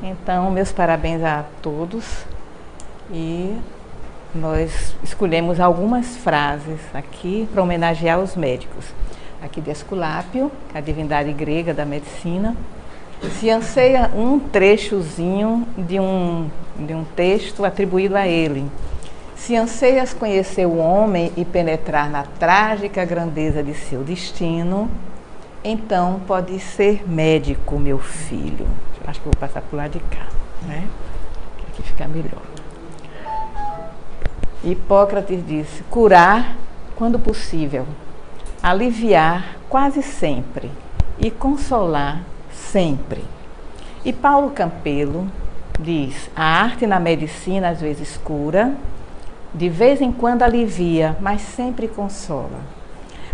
Então, meus parabéns a todos e nós escolhemos algumas frases aqui para homenagear os médicos. Aqui de Esculápio, a divindade grega da medicina, se anseia um trechozinho de um texto atribuído a ele. Se anseias conhecer o homem e penetrar na trágica grandeza de seu destino, então pode ser médico, meu filho. Acho que vou passar por lá de cá, né? Que aqui fica melhor. Hipócrates disse: curar quando possível, aliviar quase sempre e consolar sempre. E Paulo Campelo diz: a arte na medicina às vezes cura, de vez em quando alivia, mas sempre consola.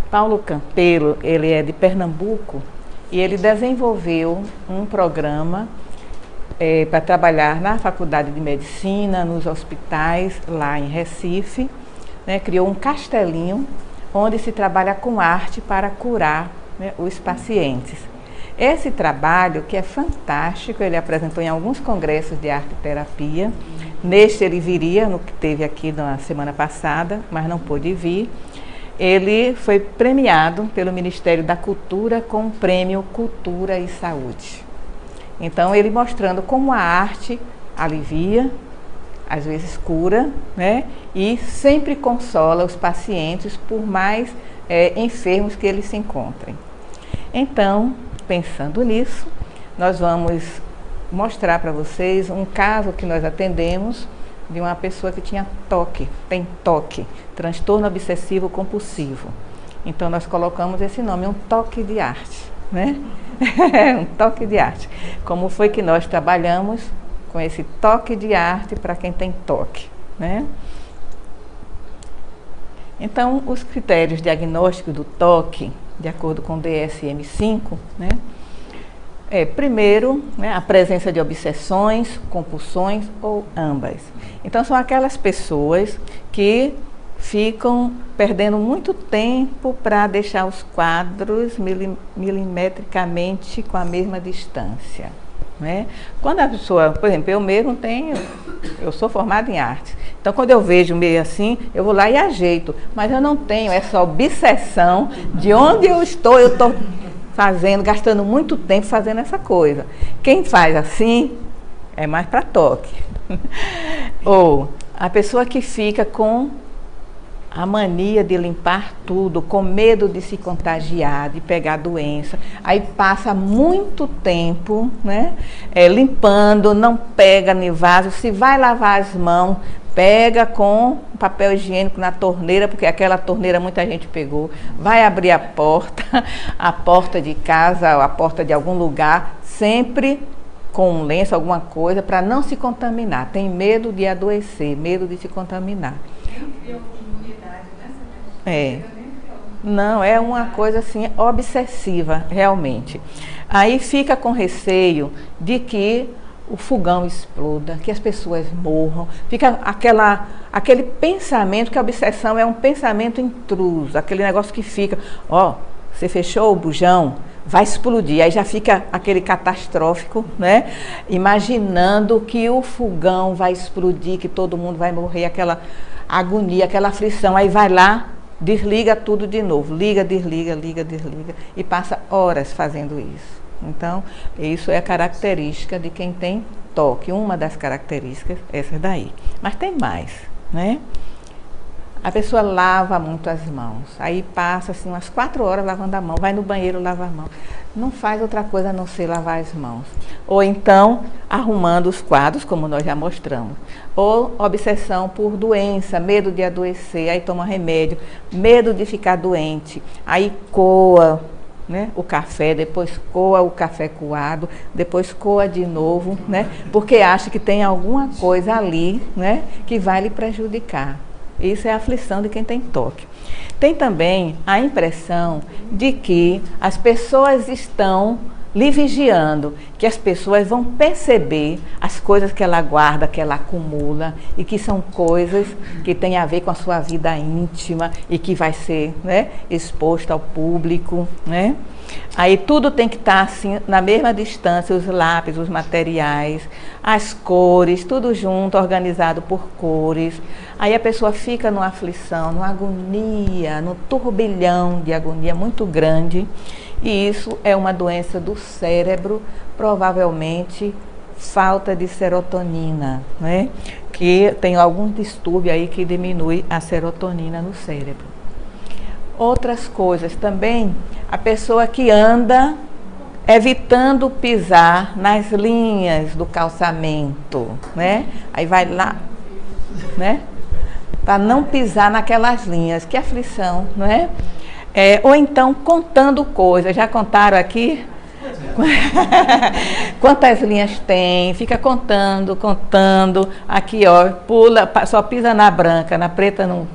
Paulo Campelo, ele é de Pernambuco e ele desenvolveu um programa para trabalhar na Faculdade de Medicina, nos hospitais lá em Recife, né? Criou um castelinho onde se trabalha com arte para curar, né, os pacientes. Esse trabalho, que é fantástico, ele apresentou em alguns congressos de arte e terapia. Neste ele viria, no que teve aqui na semana passada, mas não pôde vir. Ele foi premiado pelo Ministério da Cultura com o prêmio Cultura e Saúde. Então, ele mostrando como a arte alivia, às vezes cura, né? E sempre consola os pacientes, por mais enfermos que eles se encontrem. Então, pensando nisso, nós vamos mostrar para vocês um caso que nós atendemos de uma pessoa que tem TOC, transtorno obsessivo compulsivo. Então nós colocamos esse nome, um toque de arte, né? Um toque de arte. Como foi que nós trabalhamos com esse toque de arte para quem tem TOC, né? Então, os critérios diagnósticos do TOC, de acordo com o DSM-5, né? Primeiro, né, a presença de obsessões, compulsões ou ambas. Então, são aquelas pessoas que ficam perdendo muito tempo para deixar os quadros milimetricamente com a mesma distância, né? Quando a pessoa, por exemplo, eu sou formada em arte, então quando eu vejo meio assim, eu vou lá e ajeito, mas eu não tenho essa obsessão de onde eu estou gastando muito tempo fazendo essa coisa. Quem faz assim é mais para toque. Ou a pessoa que fica com a mania de limpar tudo, com medo de se contagiar, de pegar doença, aí passa muito tempo, né, limpando, não pega no vaso, se vai lavar as mãos, pega com papel higiênico na torneira, porque aquela torneira muita gente pegou, vai abrir a porta de casa, a porta de algum lugar, sempre com um lenço, alguma coisa, para não se contaminar. Tem medo de adoecer, medo de se contaminar. Não, é uma coisa assim obsessiva, realmente. Aí fica com receio de que o fogão exploda, que as pessoas morram. Fica aquele pensamento, que a obsessão é um pensamento intruso, aquele negócio que fica, você fechou o bujão, vai explodir. Aí já fica aquele catastrófico, né? Imaginando que o fogão vai explodir, que todo mundo vai morrer, aquela agonia, aquela aflição. Aí vai lá, desliga tudo de novo, liga, desliga, desliga, e passa horas fazendo isso. Então, isso é a característica de quem tem TOC, uma das características, essa daí. Mas tem mais, né? A pessoa lava muito as mãos, aí passa assim umas 4 horas lavando a mão, vai no banheiro, lava a mão. Não faz outra coisa a não ser lavar as mãos. Ou então, arrumando os quadros, como nós já mostramos. Ou obsessão por doença, medo de adoecer, aí toma remédio, medo de ficar doente, aí coa, né, o café, depois coa o café coado, depois coa de novo, né, porque acha que tem alguma coisa ali, né, que vai lhe prejudicar. Isso é a aflição de quem tem TOC. Tem também a impressão de que as pessoas estão lhe vigiando, que as pessoas vão perceber as coisas que ela guarda, que ela acumula, e que são coisas que têm a ver com a sua vida íntima e que vai ser, né, exposta ao público, né? Aí tudo tem que estar assim, na mesma distância, os lápis, os materiais, as cores, tudo junto, organizado por cores. Aí a pessoa fica numa aflição, numa agonia, num turbilhão de agonia muito grande. E isso é uma doença do cérebro, provavelmente falta de serotonina, né? Que tem algum distúrbio aí que diminui a serotonina no cérebro. Outras coisas também, a pessoa que anda evitando pisar nas linhas do calçamento, né? Aí vai lá, né? Para não pisar naquelas linhas, que aflição, não é? Ou então contando coisas, já contaram aqui? Quantas linhas tem, fica contando, aqui ó, pula, só pisa na branca, na preta não,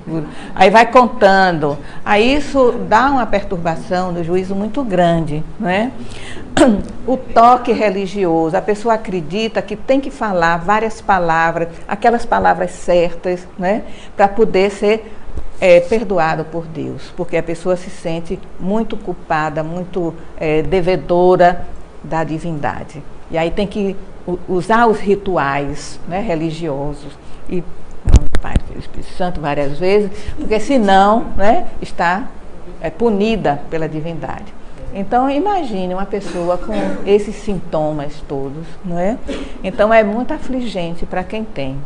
aí vai contando, aí isso dá uma perturbação do juízo muito grande, não é? O toque religioso, a pessoa acredita que tem que falar várias palavras, aquelas palavras certas, né, para poder ser perdoado por Deus, porque a pessoa se sente muito culpada, muito devedora da divindade. E aí tem que usar os rituais, né, religiosos e Pai, Filho e Espírito Santo várias vezes, porque senão, né, está punida pela divindade. Então imagine uma pessoa com esses sintomas todos, não é? Então é muito afligente para quem tem.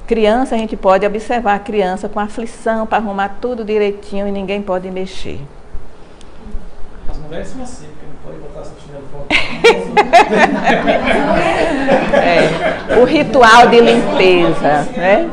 Criança, a gente pode observar a criança com aflição para arrumar tudo direitinho e ninguém pode mexer. As mulheres são assim, porque não pode botar essa chinela fora. O ritual de limpeza, né?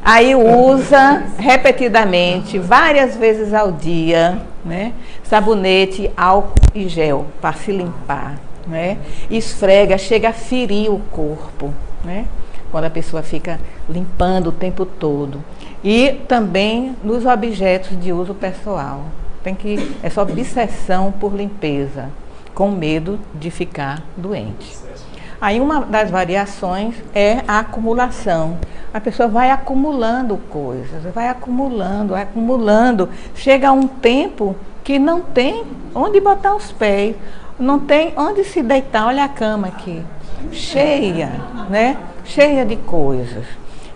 Aí usa repetidamente, várias vezes ao dia, né? Sabonete, álcool e gel para se limpar. Né? Esfrega, chega a ferir o corpo, né? Quando a pessoa fica limpando o tempo todo. E também nos objetos de uso pessoal. Essa obsessão por limpeza, com medo de ficar doente. Aí uma das variações é a acumulação. A pessoa vai acumulando coisas, vai acumulando. Chega a um tempo que não tem onde botar os pés. Não tem onde se deitar, olha a cama aqui, cheia, né? Cheia de coisas.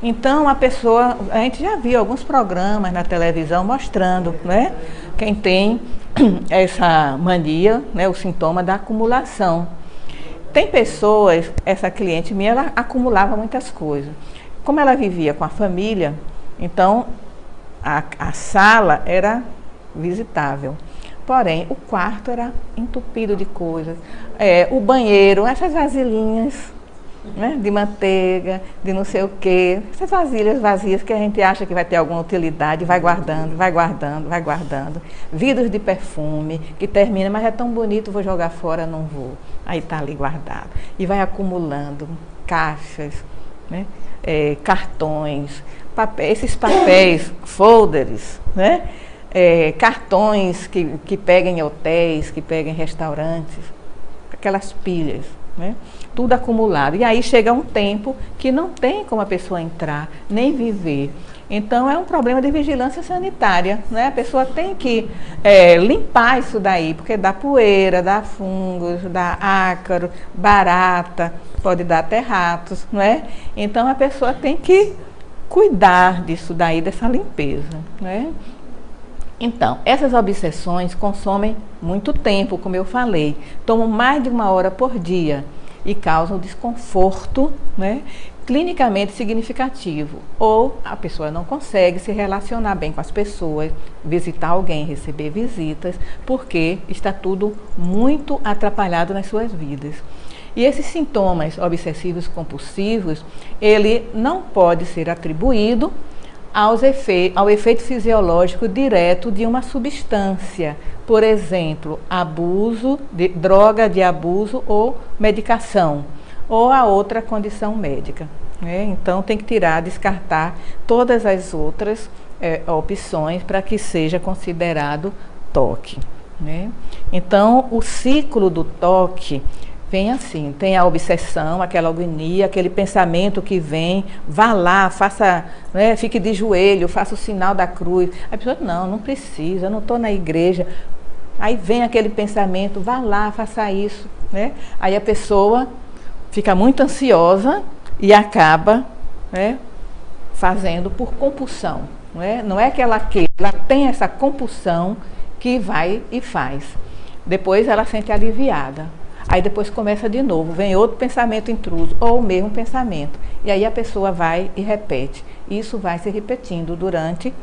Então a pessoa, a gente já viu alguns programas na televisão mostrando, né? Quem tem essa mania, né? O sintoma da acumulação. Tem pessoas, essa cliente minha, ela acumulava muitas coisas. Como ela vivia com a família, então a sala era visitável. Porém, o quarto era entupido de coisas. O banheiro, essas vasilhinhas, né, de manteiga, de não sei o quê. Essas vasilhas vazias que a gente acha que vai ter alguma utilidade, vai guardando. Vidros de perfume, que termina, mas é tão bonito, vou jogar fora, não vou. Aí está ali guardado. E vai acumulando caixas, né, cartões, esses papéis, folders, né? Cartões que pegam em hotéis, que pegam em restaurantes, aquelas pilhas, né? Tudo acumulado. E aí chega um tempo que não tem como a pessoa entrar, nem viver. Então é um problema de vigilância sanitária, né? A pessoa tem que limpar isso daí, porque dá poeira, dá fungos, dá ácaro, barata, pode dar até ratos, não é? Então a pessoa tem que cuidar disso daí, dessa limpeza, né? Então, essas obsessões consomem muito tempo, como eu falei, tomam mais de 1 hora por dia e causam desconforto, né, clinicamente significativo. Ou a pessoa não consegue se relacionar bem com as pessoas, visitar alguém, receber visitas, porque está tudo muito atrapalhado nas suas vidas. E esses sintomas obsessivos compulsivos, ele não pode ser atribuído ao efeito fisiológico direto de uma substância, por exemplo, abuso, droga de abuso ou medicação, ou a outra condição médica, né? Então tem que descartar todas as outras opções para que seja considerado toque, né? Então o ciclo do toque Vem assim, tem a obsessão, aquela agonia, aquele pensamento que vem, vá lá, faça, né, fique de joelho, faça o sinal da cruz. A pessoa, não precisa, eu não estou na igreja. Aí vem aquele pensamento, vá lá, faça isso, né? Aí a pessoa fica muito ansiosa e acaba, né, fazendo por compulsão. Não é que ela queira, ela tem essa compulsão que vai e faz. Depois ela sente aliviada. Aí depois começa de novo, vem outro pensamento intruso, ou o mesmo pensamento. E aí a pessoa vai e repete. Isso vai se repetindo durante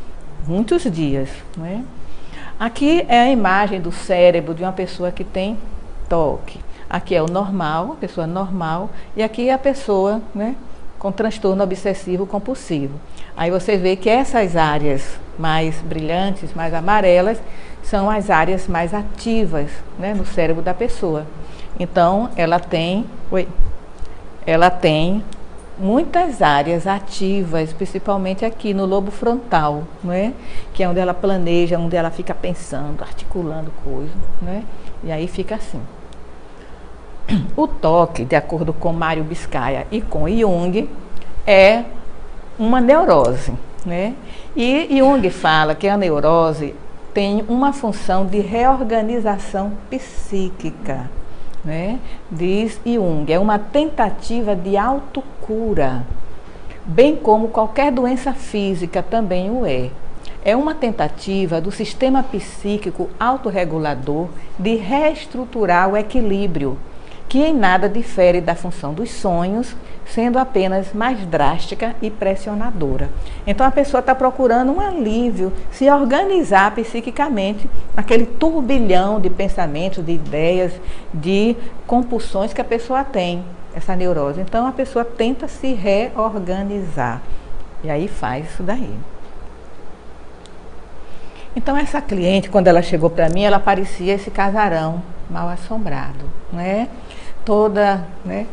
muitos dias. Não é? Aqui é a imagem do cérebro de uma pessoa que tem toque. Aqui é o normal, a pessoa normal, e aqui é a pessoa, né, com transtorno obsessivo compulsivo. Aí você vê que essas áreas mais brilhantes, mais amarelas, são as áreas mais ativas, né, no cérebro da pessoa. Então, ela tem muitas áreas ativas, principalmente aqui no lobo frontal, né? Que é onde ela planeja, onde ela fica pensando, articulando coisas, né? E aí fica assim. O toque, de acordo com Mário Biscaia e com Jung, é uma neurose, né? E Jung fala que a neurose tem uma função de reorganização psíquica, né? Diz Jung, é uma tentativa de autocura, bem como qualquer doença física também o é. É uma tentativa do sistema psíquico autorregulador de reestruturar o equilíbrio, que em nada difere da função dos sonhos, sendo apenas mais drástica e pressionadora. Então a pessoa está procurando um alívio, se organizar psiquicamente, aquele turbilhão de pensamentos, de ideias, de compulsões que a pessoa tem, essa neurose. Então a pessoa tenta se reorganizar e aí faz isso daí. Então essa cliente, quando ela chegou para mim, ela parecia esse casarão mal assombrado, né? Toda, né,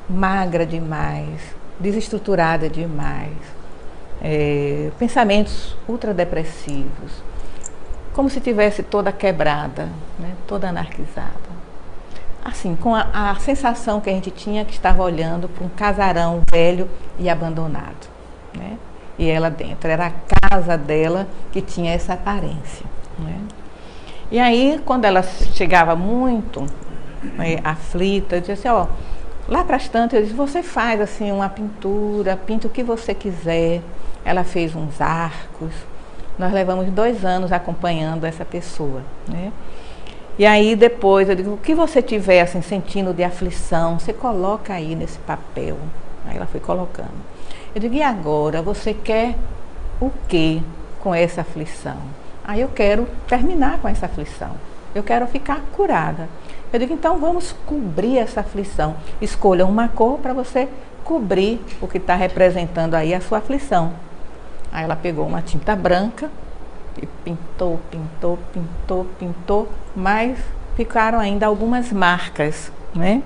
magra demais, desestruturada demais, pensamentos ultradepressivos, como se tivesse toda quebrada, né, toda anarquizada. Assim, com a sensação que a gente tinha que estava olhando para um casarão velho e abandonado, né? E ela dentro, era a casa dela que tinha essa aparência, né? E aí, quando ela chegava muito aflita, eu dizia assim, ó, lá para as tantas, eu disse, você faz assim uma pintura, pinta o que você quiser. Ela fez uns arcos. Nós levamos 2 anos acompanhando essa pessoa, né? E aí depois eu digo, o que você tiver assim, sentindo de aflição, você coloca aí nesse papel. Aí ela foi colocando. Eu digo, e agora, você quer o que com essa aflição? Aí eu quero terminar com essa aflição. Eu quero ficar curada. Eu digo, então vamos cobrir essa aflição. Escolha uma cor para você cobrir o que está representando aí a sua aflição. Aí ela pegou uma tinta branca e pintou, pintou, pintou, pintou, mas ficaram ainda algumas marcas, né?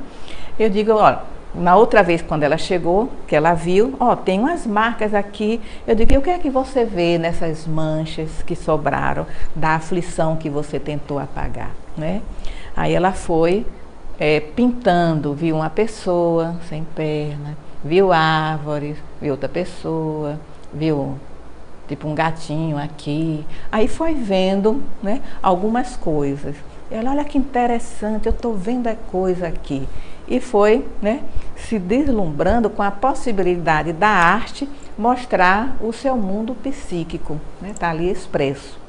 Eu digo, ó, na outra vez quando ela chegou, que ela viu, ó, tem umas marcas aqui. Eu digo, e o que é que você vê nessas manchas que sobraram da aflição que você tentou apagar, né? Aí ela foi pintando, viu uma pessoa sem perna, viu árvores, viu outra pessoa, viu tipo um gatinho aqui. Aí foi vendo, né, algumas coisas. Ela, olha que interessante, eu estou vendo a coisa aqui. E foi, né, se deslumbrando com a possibilidade da arte mostrar o seu mundo psíquico, né, tá ali expresso.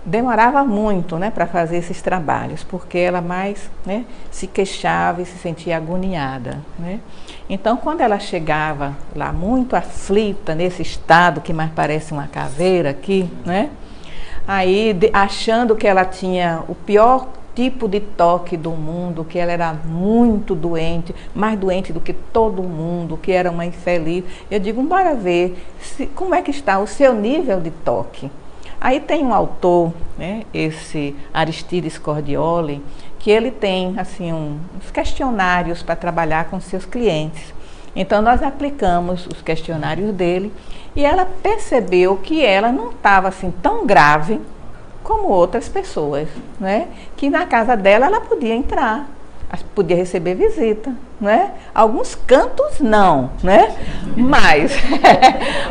Demorava muito, né, para fazer esses trabalhos, porque ela mais, né, se queixava e se sentia agoniada, né? Então, quando ela chegava lá muito aflita, nesse estado que mais parece uma caveira aqui, né? Aí, achando que ela tinha o pior tipo de toque do mundo, que ela era muito doente, mais doente do que todo mundo, que era uma infeliz, eu digo, bora ver como é que está o seu nível de toque. Aí tem um autor, né, esse Aristides Cordioli, que ele tem assim, uns questionários para trabalhar com seus clientes. Então nós aplicamos os questionários dele e ela percebeu que ela não estava assim tão grave como outras pessoas, né? Que na casa dela ela podia entrar, podia receber visita, né? Alguns cantos não, né? Mas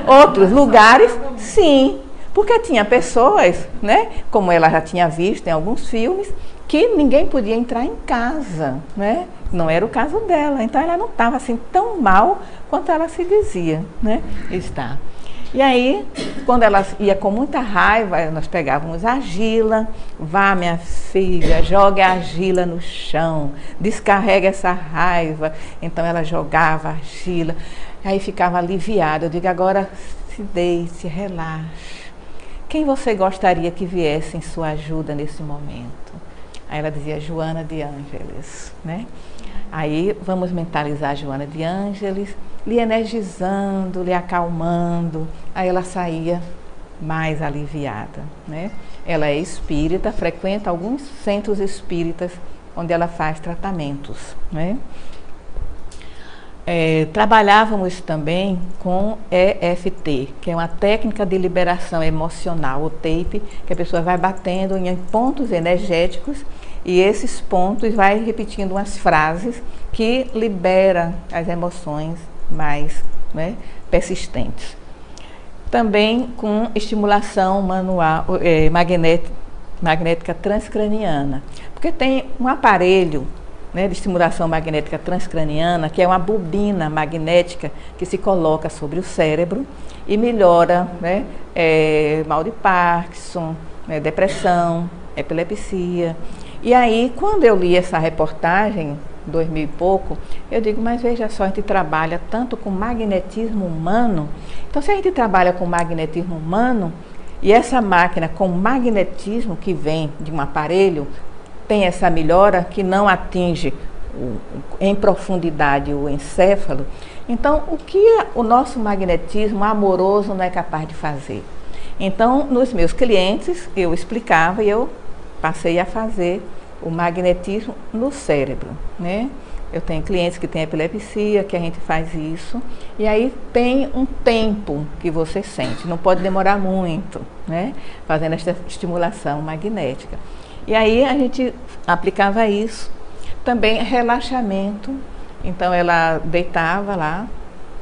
outros lugares sim, porque tinha pessoas, né? Como ela já tinha visto em alguns filmes, que ninguém podia entrar em casa, né? Não era o caso dela, então ela não estava assim tão mal quanto ela se dizia, né? Está. E aí, quando ela ia com muita raiva, nós pegávamos a argila, vá minha filha, jogue a argila no chão, descarrega essa raiva. Então ela jogava a argila, aí ficava aliviada. Eu digo, agora se deite, relaxe. Quem você gostaria que viesse em sua ajuda nesse momento? Aí ela dizia, Joana de Ângeles, né? Aí vamos mentalizar a Joana de Ângeles, lhe energizando, lhe acalmando. Aí ela saía mais aliviada, né? Ela é espírita, frequenta alguns centros espíritas onde ela faz tratamentos, né? Trabalhávamos também com EFT, que é uma técnica de liberação emocional, o tape, que a pessoa vai batendo em pontos energéticos e esses pontos vai repetindo umas frases que libera as emoções mais, né, persistentes. Também com estimulação manual, magnética transcraniana, porque tem um aparelho, né, de estimulação magnética transcraniana, que é uma bobina magnética que se coloca sobre o cérebro e melhora, né, mal de Parkinson, né, depressão, epilepsia. E aí, quando eu li essa reportagem, 2000 e pouco, eu digo, mas veja só, a gente trabalha tanto com magnetismo humano. Então, se a gente trabalha com magnetismo humano, e essa máquina com magnetismo que vem de um aparelho, tem essa melhora que não atinge em profundidade o encéfalo, então o que o nosso magnetismo amoroso não é capaz de fazer? Então, nos meus clientes, eu explicava e eu passei a fazer o magnetismo no cérebro, né? Eu tenho clientes que têm epilepsia, que a gente faz isso, e aí tem um tempo que você sente, não pode demorar muito, né? Fazendo esta estimulação magnética. E aí a gente aplicava isso, também relaxamento, então ela deitava lá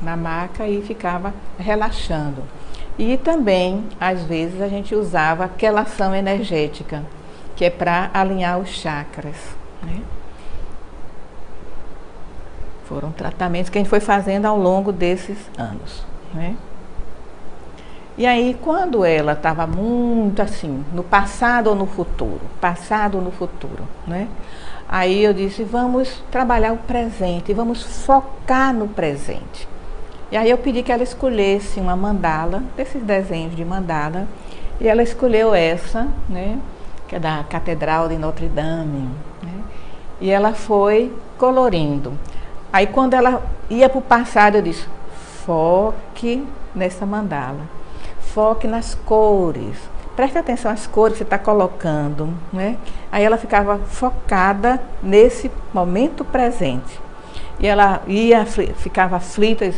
na maca e ficava relaxando. E também, às vezes, a gente usava quelação energética, que é para alinhar os chakras, né? Foram tratamentos que a gente foi fazendo ao longo desses anos, né? E aí, quando ela estava muito assim, no passado ou no futuro, né? Aí eu disse, vamos trabalhar o presente, vamos focar no presente. E aí eu pedi que ela escolhesse uma mandala, desses desenhos de mandala, e ela escolheu essa, né? Que é da Catedral de Notre Dame, né? E ela foi colorindo. Aí quando ela ia para o passado, eu disse, foque nessa mandala. Foque nas cores, preste atenção às cores que você está colocando, né? Aí ela ficava focada nesse momento presente. E ela ficava aflita,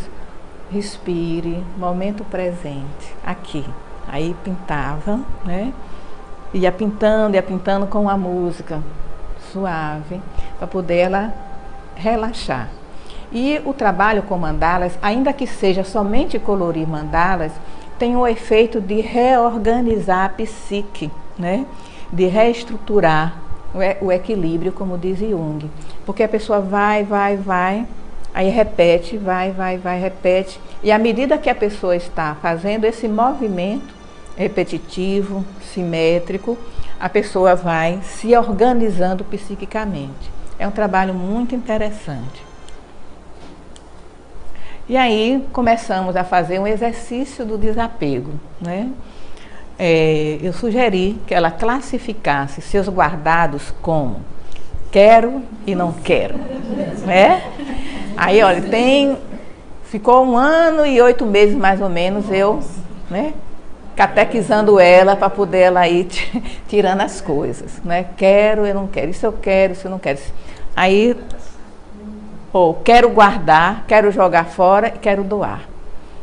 respire, momento presente, aqui. Aí pintava, né? Ia pintando com a música suave, para poder ela relaxar. E o trabalho com mandalas, ainda que seja somente colorir mandalas, tem o efeito de reorganizar a psique, né? De reestruturar o equilíbrio, como diz Jung. Porque a pessoa vai, aí repete, vai, repete. E à medida que a pessoa está fazendo esse movimento repetitivo, simétrico, a pessoa vai se organizando psiquicamente. É um trabalho muito interessante. E aí começamos a fazer um exercício do desapego, né? Eu sugeri que ela classificasse seus guardados como quero e não quero, né? Aí, olha, ficou 1 ano e 8 meses mais ou menos eu, né, catequizando ela para poder ela ir tirando as coisas, né? Quero, eu não quero, isso eu não quero. Aí, quero guardar, quero jogar fora e quero doar,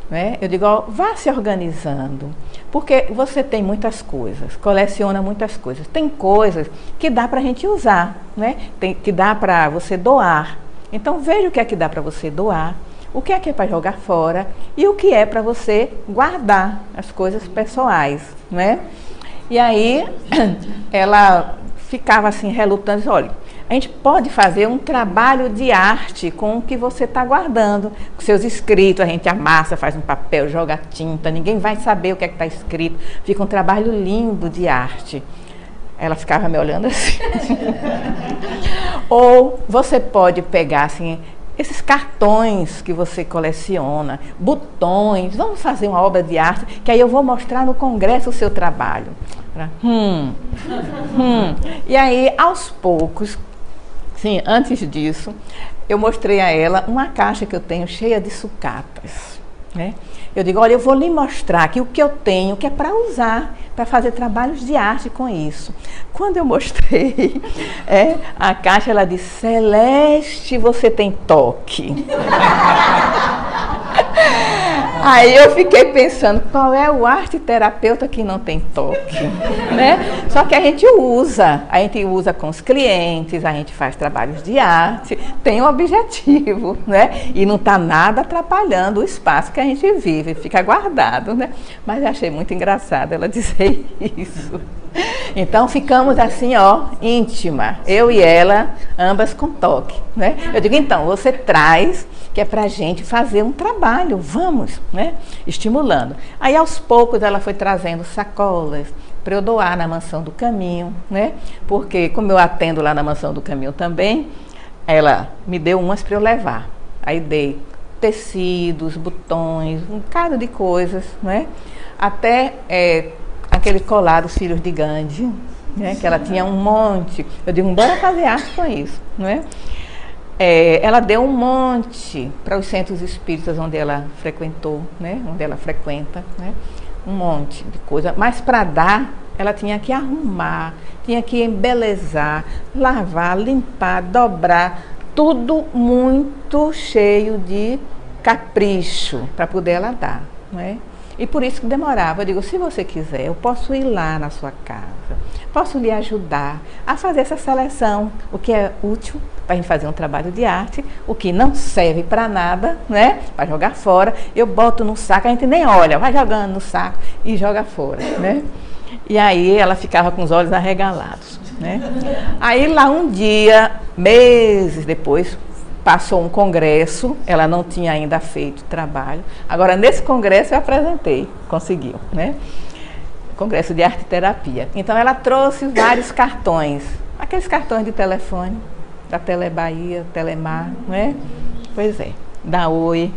né? Eu digo, vá se organizando, Porque você tem muitas coisas, coleciona muitas coisas. Tem coisas que dá para a gente usar, né? Que dá para você doar. Então veja o que é que dá para você doar, o que é para jogar fora e o que é para você guardar, as coisas pessoais, né? E aí ela ficava assim relutante, olha, a gente pode fazer um trabalho de arte com o que você está guardando, com seus escritos, a gente amassa, faz um papel, joga tinta, ninguém vai saber o que é que está escrito, fica um trabalho lindo de arte. Ela ficava me olhando assim. Ou você pode pegar assim, esses cartões que você coleciona, botões, vamos fazer uma obra de arte, que aí eu vou mostrar no congresso o seu trabalho. E aí, aos poucos, sim, antes disso, eu mostrei a ela uma caixa que eu tenho cheia de sucatas, né? Eu digo, olha, eu vou lhe mostrar aqui o que eu tenho, que é para usar, para fazer trabalhos de arte com isso. Quando eu mostrei a caixa, ela disse, Celeste, você tem toque. Aí eu fiquei pensando, qual é o arte terapeuta que não tem toque, né? Só que a gente usa com os clientes, a gente faz trabalhos de arte, tem um objetivo, né? E não está nada atrapalhando o espaço que a gente vive, fica guardado, né? Mas eu achei muito engraçado ela dizer isso. Então ficamos assim, ó, íntima, eu e ela, ambas com toque, né? Eu digo, então, você traz, que é pra gente fazer um trabalho, vamos, né? Estimulando. Aí aos poucos ela foi trazendo sacolas para eu doar na Mansão do Caminho, né? Porque como eu atendo lá na Mansão do Caminho também, ela me deu umas para eu levar. Aí dei tecidos, botões, um bocado de coisas, né? Até aquele colar dos filhos de Gandhi, né? Que ela tinha um monte. Eu digo, bora fazer arte com isso, não é? Ela deu um monte para os centros espíritas onde ela frequentou, né? Onde ela frequenta, né? Um monte de coisa. Mas para dar, ela tinha que arrumar, tinha que embelezar, lavar, limpar, dobrar, tudo muito cheio de capricho para poder ela dar, né? E por isso que demorava. Eu digo, se você quiser, eu posso ir lá na sua casa, posso lhe ajudar a fazer essa seleção, o que é útil para a gente fazer um trabalho de arte, o que não serve para nada, né? Para jogar fora, eu boto no saco, a gente nem olha, vai jogando no saco e joga fora, né? E aí ela ficava com os olhos arregalados, né? Aí lá um dia, meses depois, passou um congresso, ela não tinha ainda feito trabalho. Agora, nesse congresso eu apresentei, conseguiu, né? Congresso de arte e terapia. Então, ela trouxe vários cartões, aqueles cartões de telefone, da Telebahia, Telemar, não é? Pois é, da Oi.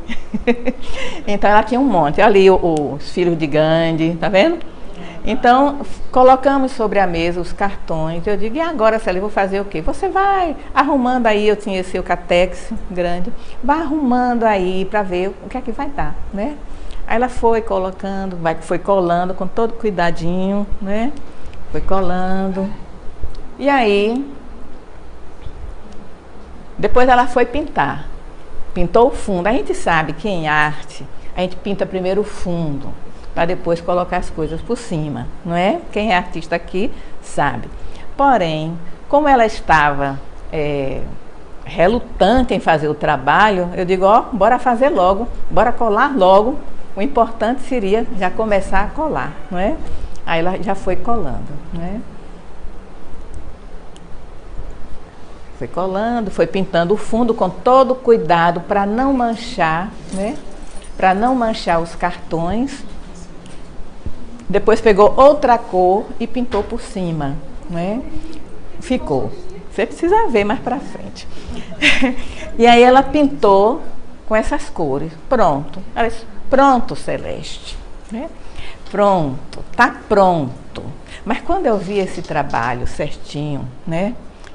Então, ela tinha um monte. Ali, os filhos de Gandhi, tá vendo? Então, colocamos sobre a mesa os cartões. Eu digo, e agora, Célia, eu vou fazer o quê? Você vai arrumando aí, eu tinha esse Eucatex grande, vai arrumando aí para ver o que é que vai dar, né? Aí ela foi colocando, foi colando com todo cuidadinho, né? Foi colando. E aí, depois ela foi pintar. Pintou o fundo. A gente sabe que em arte, a gente pinta primeiro o fundo, para depois colocar as coisas por cima, não é? Quem é artista aqui sabe. Porém, como ela estava relutante em fazer o trabalho, eu digo, ó, bora fazer logo, bora colar logo. O importante seria já começar a colar, não é? Aí ela já foi colando, né? Foi colando, foi pintando o fundo com todo cuidado para não manchar, né? Para não manchar os cartões. Depois pegou outra cor e pintou por cima, né? Ficou. Você precisa ver mais para frente. E aí ela pintou com essas cores. Pronto. Ela disse, pronto, Celeste. Né? Pronto, tá pronto. Mas quando eu vi esse trabalho certinho, né?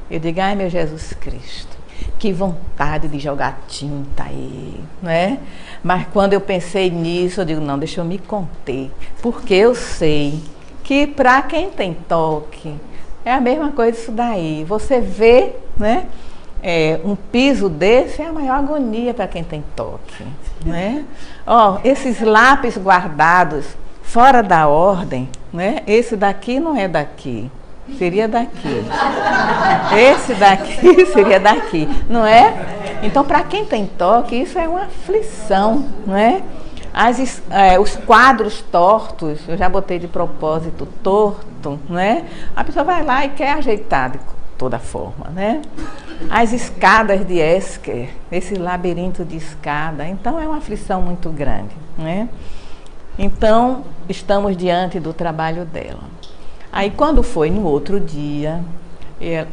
Eu digo, ai meu Jesus Cristo, que vontade de jogar tinta aí, né? Mas quando eu pensei nisso, eu digo, não, deixa eu me conter, porque eu sei que para quem tem toque, é a mesma coisa isso daí. Você vê, né? Um piso desse é a maior agonia para quem tem toque, né? Ó, esses lápis guardados fora da ordem, né? Esse daqui não é daqui, seria daqui. Esse daqui seria daqui, não é? Então, para quem tem toque, isso é uma aflição, não é? Os quadros tortos, eu já botei de propósito torto, né? A pessoa vai lá e quer ajeitar de toda forma, né? As escadas de Esker, esse labirinto de escada, então é uma aflição muito grande, né? Então, estamos diante do trabalho dela. Aí, quando foi no outro dia,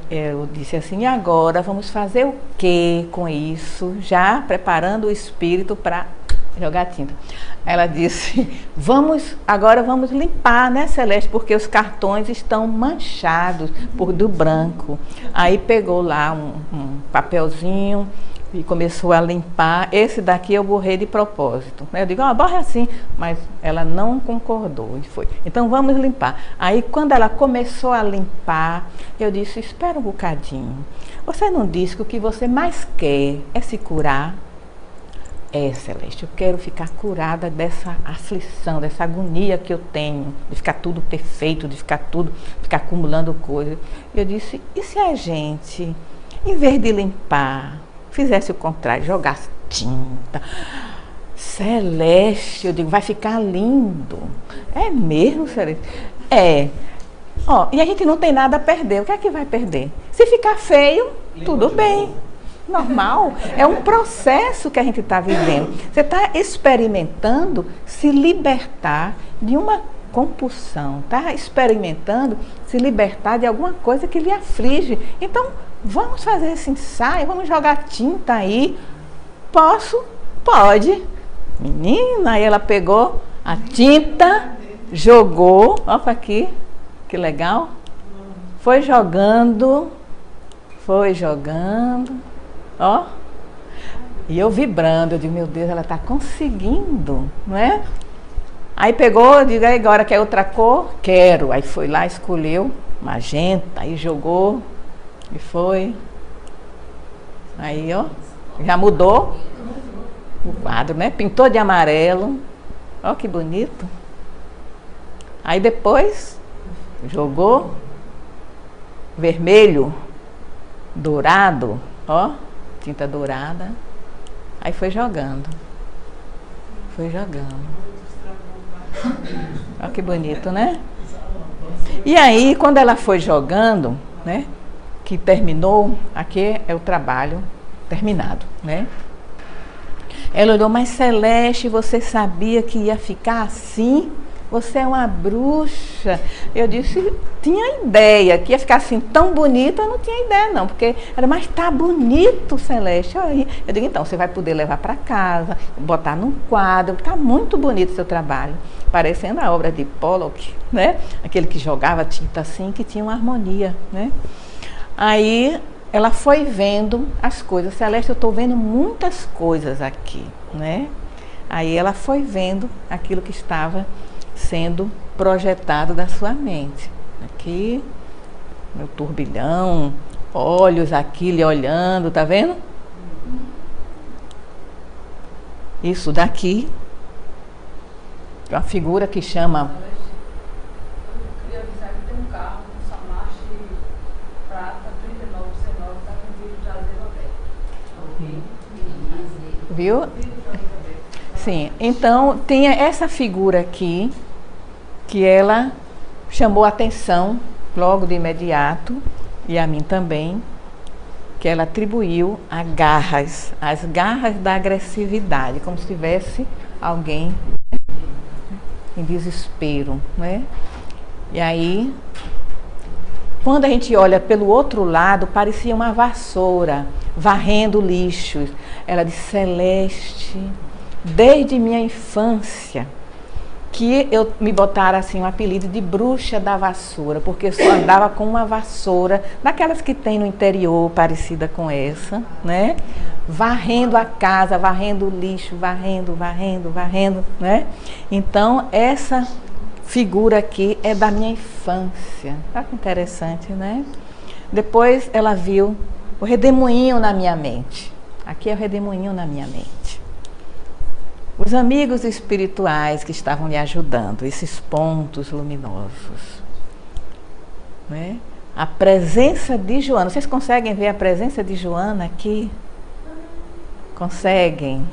eu disse assim, e agora vamos fazer o que com isso? Já preparando o espírito para jogar tinta. Ela disse, agora vamos limpar, né, Celeste? Porque os cartões estão manchados do branco. Aí pegou lá um papelzinho e começou a limpar. Esse daqui eu borrei de propósito. Eu digo, borre assim. Mas ela não concordou e foi. Então vamos limpar. Aí quando ela começou a limpar, eu disse, espera um bocadinho. Você não disse que o que você mais quer é se curar? Celeste, eu quero ficar curada dessa aflição, dessa agonia que eu tenho, de ficar tudo perfeito, de ficar acumulando coisas. Eu disse, e se a gente, em vez de limpar, fizesse o contrário, jogasse tinta? Celeste, eu digo, vai ficar lindo. É mesmo, Celeste? E a gente não tem nada a perder. O que é que vai perder? Se ficar feio, tudo bem. Normal, é um processo que a gente está vivendo. Você está experimentando se libertar de uma compulsão, está experimentando se libertar de alguma coisa que lhe aflige. Então, vamos fazer esse ensaio, vamos jogar tinta aí. Posso? Pode. Menina, aí ela pegou a tinta, jogou, olha aqui, que legal. Foi jogando. Ó, e eu vibrando, eu digo, meu Deus, ela está conseguindo, não é? Aí pegou, eu digo, agora quer outra cor? Quero. Aí foi lá, escolheu magenta, aí jogou e foi. Aí, ó, já mudou o quadro, né? Pintou de amarelo. Ó, que bonito. Aí depois jogou vermelho, dourado, ó. Tinta dourada, aí foi jogando. Olha que bonito, né? E aí, quando ela foi jogando, né, que terminou, aqui é o trabalho terminado, né? Ela olhou, mas Celeste, você sabia que ia ficar assim? Você é uma bruxa. Eu disse, tinha ideia que ia ficar assim tão bonito, eu não tinha ideia não, porque era, mas tá bonito, Celeste. Eu digo, então, você vai poder levar para casa, botar num quadro, tá muito bonito o seu trabalho, parecendo a obra de Pollock, né? Aquele que jogava tinta assim, que tinha uma harmonia, né? Aí ela foi vendo as coisas, Celeste, eu estou vendo muitas coisas aqui, né? Aí ela foi vendo aquilo que estava sendo projetado da sua mente. Aqui, meu turbilhão, olhos aqui lhe olhando, tá vendo? Isso daqui, é uma figura que chama... Eu queria avisar que tem um carro com Samachi prata 3919, está com vidro traseiro aberto. Viu? Sim, então tem essa figura aqui, que ela chamou a atenção logo de imediato, e a mim também, que ela atribuiu a garras, as garras da agressividade, como se tivesse alguém em desespero, né? E aí, quando a gente olha pelo outro lado, parecia uma vassoura, varrendo lixos. Ela disse, Celeste, desde minha infância, que eu me botaram assim um apelido de bruxa da vassoura, porque eu só andava com uma vassoura, daquelas que tem no interior, parecida com essa, né? Varrendo a casa, varrendo o lixo, varrendo, né? Então, essa figura aqui é da minha infância. Olha que interessante, né? Depois ela viu o redemoinho na minha mente. Aqui é o redemoinho na minha mente. os amigos espirituais que estavam lhe ajudando, esses pontos luminosos, né? A presença de Joana, vocês conseguem ver a presença de Joana aqui? Conseguem?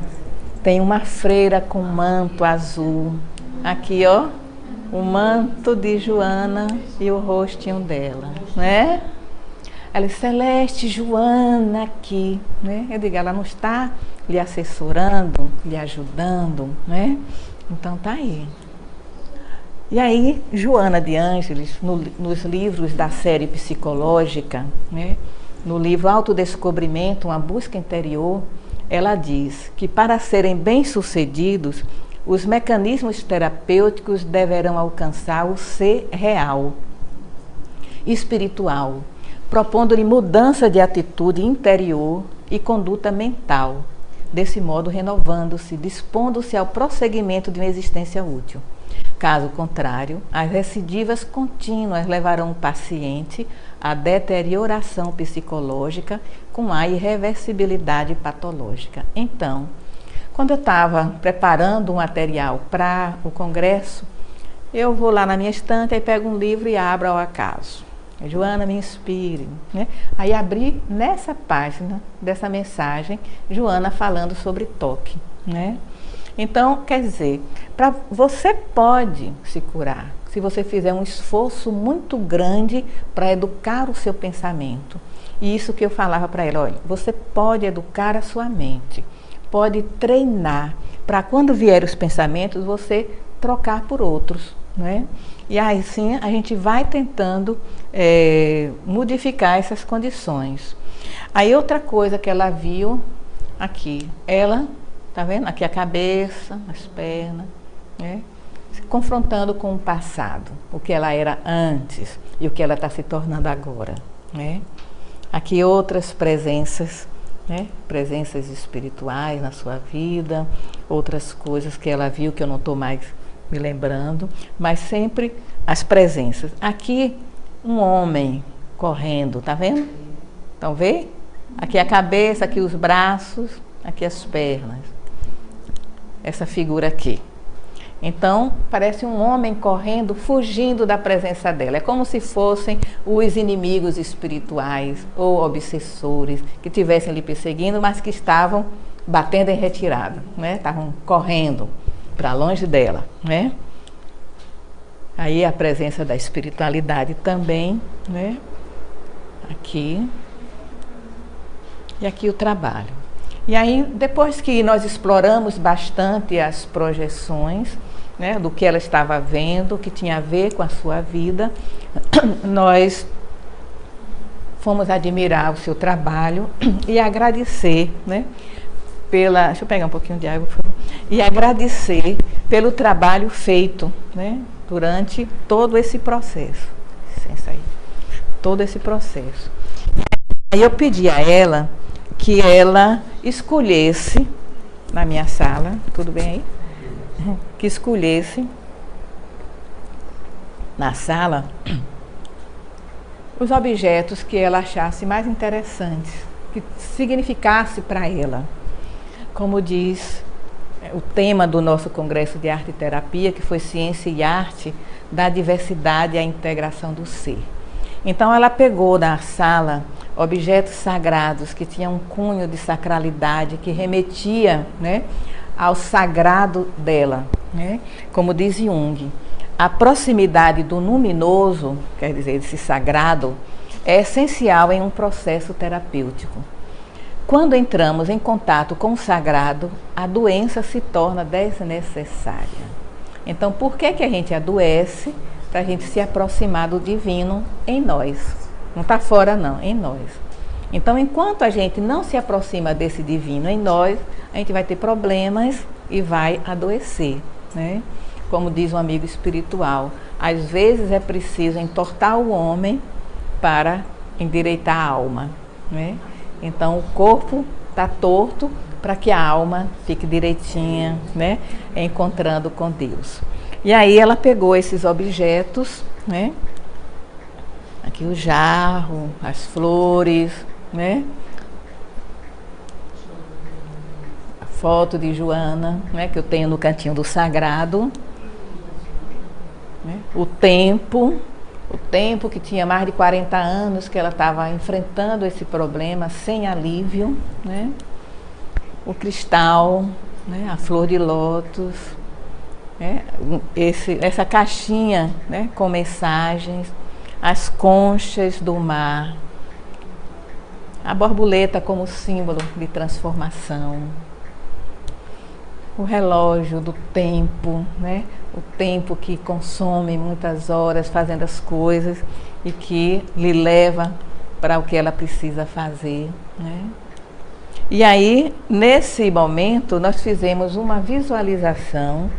Tem uma freira com manto azul, aqui ó, o manto de Joana e o rostinho dela, né? Ela disse, Celeste, Joana aqui, né? Eu digo, ela não está lhe assessorando, lhe ajudando, né? Então tá aí. E aí, Joana de Ângeles, nos livros da série psicológica, né? No livro Autodescobrimento, uma busca interior, ela diz que para serem bem-sucedidos, os mecanismos terapêuticos deverão alcançar o ser real, espiritual, propondo-lhe mudança de atitude interior e conduta mental, desse modo renovando-se, dispondo-se ao prosseguimento de uma existência útil. Caso contrário, as recidivas contínuas levarão o paciente à deterioração psicológica com a irreversibilidade patológica. Então, quando eu estava preparando um material para o congresso, eu vou lá na minha estante e pego um livro e abro ao acaso. Joana, me inspire, né? Aí abri nessa página dessa mensagem, Joana falando sobre toque, né? Então, quer dizer, você pode se curar se você fizer um esforço muito grande para educar o seu pensamento. E isso que eu falava para ela, olha, você pode educar a sua mente, pode treinar para quando vier os pensamentos você trocar por outros, né? E aí sim a gente vai tentando modificar essas condições. Aí outra coisa que ela viu aqui, ela, tá vendo? Aqui a cabeça, as pernas, né? Se confrontando com o passado, o que ela era antes e o que ela está se tornando agora, né? Aqui outras presenças, né? Presenças espirituais na sua vida, outras coisas que ela viu que eu não estou mais me lembrando, mas sempre as presenças. Aqui um homem correndo, tá vendo? Estão vendo? Aqui a cabeça, aqui os braços, aqui as pernas. Essa figura aqui. Então, parece um homem correndo, fugindo da presença dela. É como se fossem os inimigos espirituais ou obsessores que estivessem lhe perseguindo, mas que estavam batendo em retirada, né? Estavam correndo para longe dela, né? Aí a presença da espiritualidade também, né? Aqui. E aqui o trabalho. E aí, depois que nós exploramos bastante as projeções, né, do que ela estava vendo, que tinha a ver com a sua vida, nós fomos admirar o seu trabalho e agradecer, né, deixa eu pegar um pouquinho de água, por favor, e agradecer pelo trabalho feito, né, durante todo esse processo. Licença aí. Todo esse processo. Aí eu pedi a ela que ela escolhesse, na minha sala, tudo bem aí? Que escolhesse na sala os objetos que ela achasse mais interessantes, que significasse para ela. Como diz o tema do nosso Congresso de Arte e Terapia, que foi Ciência e Arte da Diversidade e a Integração do Ser. Então ela pegou na sala objetos sagrados que tinham um cunho de sacralidade, que remetia, né, ao sagrado dela, né? Como diz Jung, a proximidade do luminoso, quer dizer, esse sagrado, é essencial em um processo terapêutico. Quando entramos em contato com o sagrado, a doença se torna desnecessária. Então, por que a gente adoece? Para a gente se aproximar do divino em nós. Não está fora não, em nós. Então, enquanto a gente não se aproxima desse divino em nós, a gente vai ter problemas e vai adoecer, né? Como diz um amigo espiritual, às vezes é preciso entortar o homem para endireitar a alma, né? Então, o corpo está torto para que a alma fique direitinha, né? Encontrando com Deus. E aí ela pegou esses objetos, né? Aqui o jarro, as flores, né? foto de Joana, né, que eu tenho no cantinho do sagrado. Né? O tempo que tinha mais de 40 anos que ela estava enfrentando esse problema sem alívio, né? O cristal, né? A flor de lótus, né? Essa caixinha, né? Com mensagens, as conchas do mar, a borboleta como símbolo de transformação, o relógio do tempo, né? O tempo que consome muitas horas fazendo as coisas e que lhe leva para o que ela precisa fazer, né? E aí, nesse momento, nós fizemos uma visualização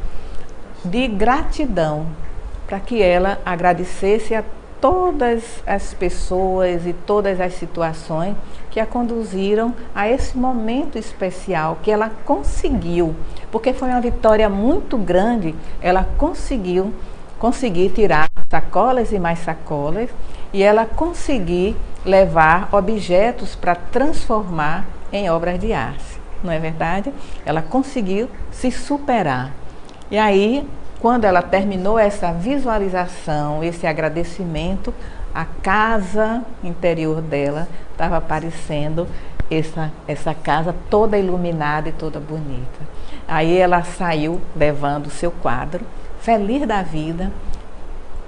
de gratidão para que ela agradecesse a todas as pessoas e todas as situações que a conduziram a esse momento especial que ela conseguiu, porque foi uma vitória muito grande, ela conseguir tirar sacolas e mais sacolas e ela conseguir levar objetos para transformar em obras de arte, não é verdade? Ela conseguiu se superar. E aí, quando ela terminou essa visualização, esse agradecimento, a casa interior dela estava aparecendo essa casa toda iluminada e toda bonita. Aí ela saiu levando o seu quadro, feliz da vida,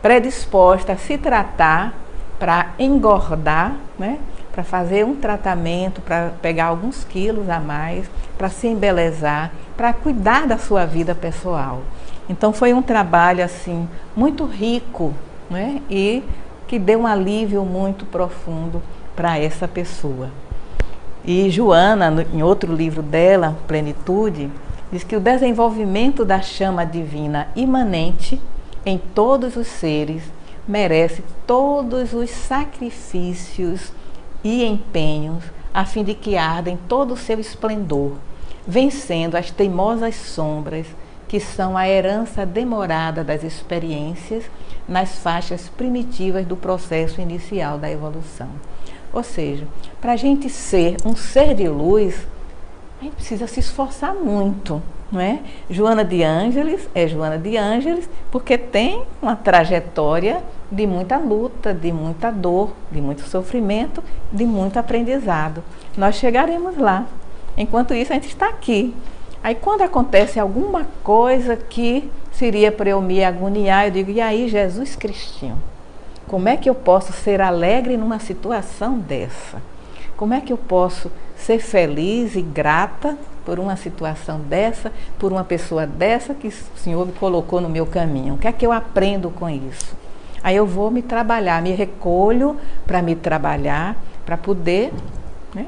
predisposta a se tratar para engordar, né? Para fazer um tratamento, para pegar alguns quilos a mais, para se embelezar, para cuidar da sua vida pessoal. Então foi um trabalho assim muito rico, né? E que deu um alívio muito profundo para essa pessoa. E Joana, em outro livro dela, Plenitude, diz que o desenvolvimento da chama divina imanente em todos os seres merece todos os sacrifícios e empenhos a fim de que arda em todo o seu esplendor, vencendo as teimosas sombras que são a herança demorada das experiências nas faixas primitivas do processo inicial da evolução. Ou seja, para a gente ser um ser de luz, a gente precisa se esforçar muito, não é? Joana de Ângeles é Joana de Ângeles porque tem uma trajetória de muita luta, de muita dor, de muito sofrimento, de muito aprendizado. Nós chegaremos lá. Enquanto isso, a gente está aqui. Aí quando acontece alguma coisa que seria para eu me agoniar, eu digo, e aí, Jesus Cristinho, como é que eu posso ser alegre numa situação dessa? Como é que eu posso ser feliz e grata por uma situação dessa, por uma pessoa dessa que o Senhor me colocou no meu caminho? O que é que eu aprendo com isso? Aí eu vou me trabalhar, me recolho para me trabalhar, para poder, né,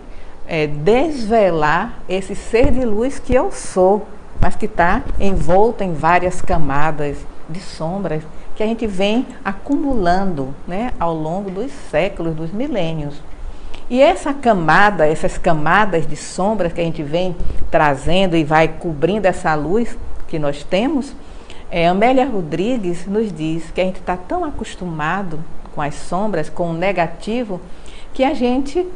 desvelar esse ser de luz que eu sou, mas que está envolto em várias camadas de sombras que a gente vem acumulando, né, ao longo dos séculos, dos milênios. E essas camadas de sombras que a gente vem trazendo e vai cobrindo essa luz que nós temos, Amélia Rodrigues nos diz que a gente está tão acostumado com as sombras, com o negativo, que a gente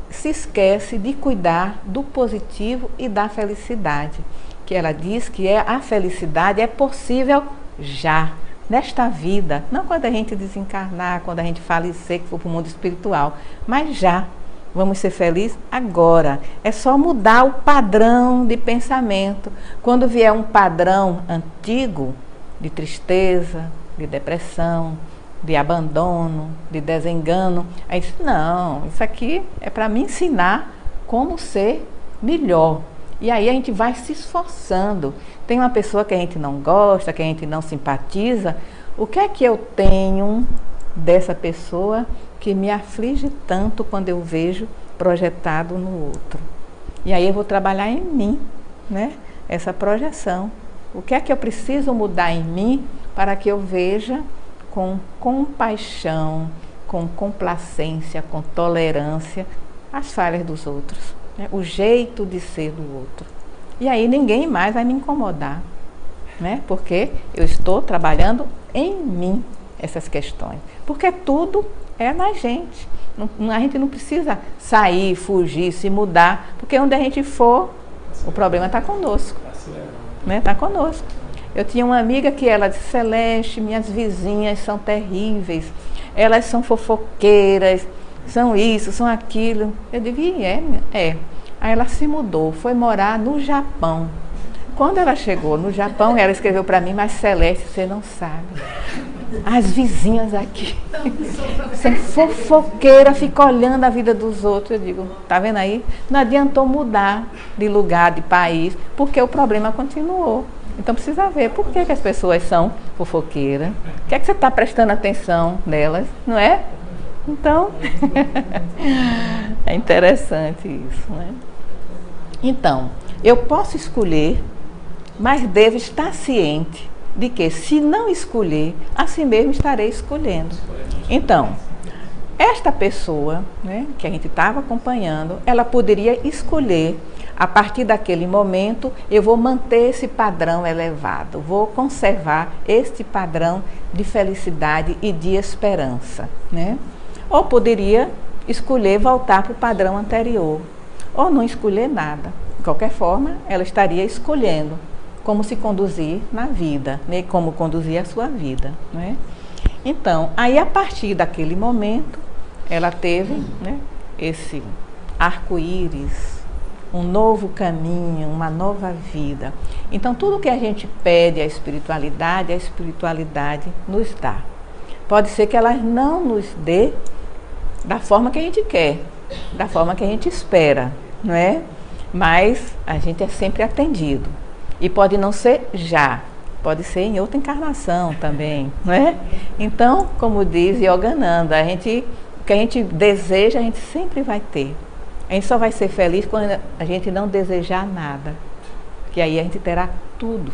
se esquece de cuidar do positivo e da felicidade. Que ela diz que a felicidade é possível já, nesta vida, não quando a gente desencarnar, quando a gente falecer, que for para o mundo espiritual, mas já. Vamos ser felizes agora. É só mudar o padrão de pensamento. Quando vier um padrão antigo de tristeza, de depressão, de abandono, de desengano, aí diz, não, isso aqui é para me ensinar como ser melhor. E aí a gente vai se esforçando. Tem uma pessoa que a gente não gosta, que a gente não simpatiza. O que é que eu tenho dessa pessoa que me aflige tanto quando eu vejo projetado no outro? E aí eu vou trabalhar em mim, né? Essa projeção. O que é que eu preciso mudar em mim para que eu veja com compaixão, com complacência, com tolerância as falhas dos outros, né? O jeito de ser do outro. E aí ninguém mais vai me incomodar, né? Porque eu estou trabalhando em mim essas questões. Porque tudo é na gente. A gente não precisa sair, fugir, se mudar, porque onde a gente for, O problema está conosco, Tá se levando. né? Está conosco. Eu tinha uma amiga que ela disse, Celeste, minhas vizinhas são terríveis, elas são fofoqueiras, são isso, são aquilo. Eu digo, e é. Aí ela se mudou, foi morar no Japão. Quando ela chegou no Japão, ela escreveu para mim, mas Celeste, você não sabe. As vizinhas aqui são fofoqueiras, ficam olhando a vida dos outros. Eu digo, tá vendo aí? Não adiantou mudar de lugar, de país, porque o problema continuou. Então precisa ver por que as pessoas são fofoqueiras. O que é que você está prestando atenção nelas, não é? Então, é interessante isso, né? Então, eu posso escolher, mas devo estar ciente de que, se não escolher, assim mesmo estarei escolhendo. Então, esta pessoa, né, que a gente estava acompanhando, ela poderia escolher, a partir daquele momento, eu vou manter esse padrão elevado, vou conservar este padrão de felicidade e de esperança, né? Ou poderia escolher voltar para o padrão anterior, ou não escolher nada. De qualquer forma, ela estaria escolhendo como se conduzir na vida, né? Como conduzir a sua vida, né? Então, aí a partir daquele momento, ela teve, né, esse arco-íris, um novo caminho, uma nova vida. Então, tudo que a gente pede à espiritualidade, a espiritualidade nos dá. Pode ser que ela não nos dê da forma que a gente quer, da forma que a gente espera, não é? Mas a gente é sempre atendido. E pode não ser já, pode ser em outra encarnação também, não é? Então, como diz Yogananda, o que a gente deseja, a gente sempre vai ter. A gente só vai ser feliz quando a gente não desejar nada, que aí a gente terá tudo,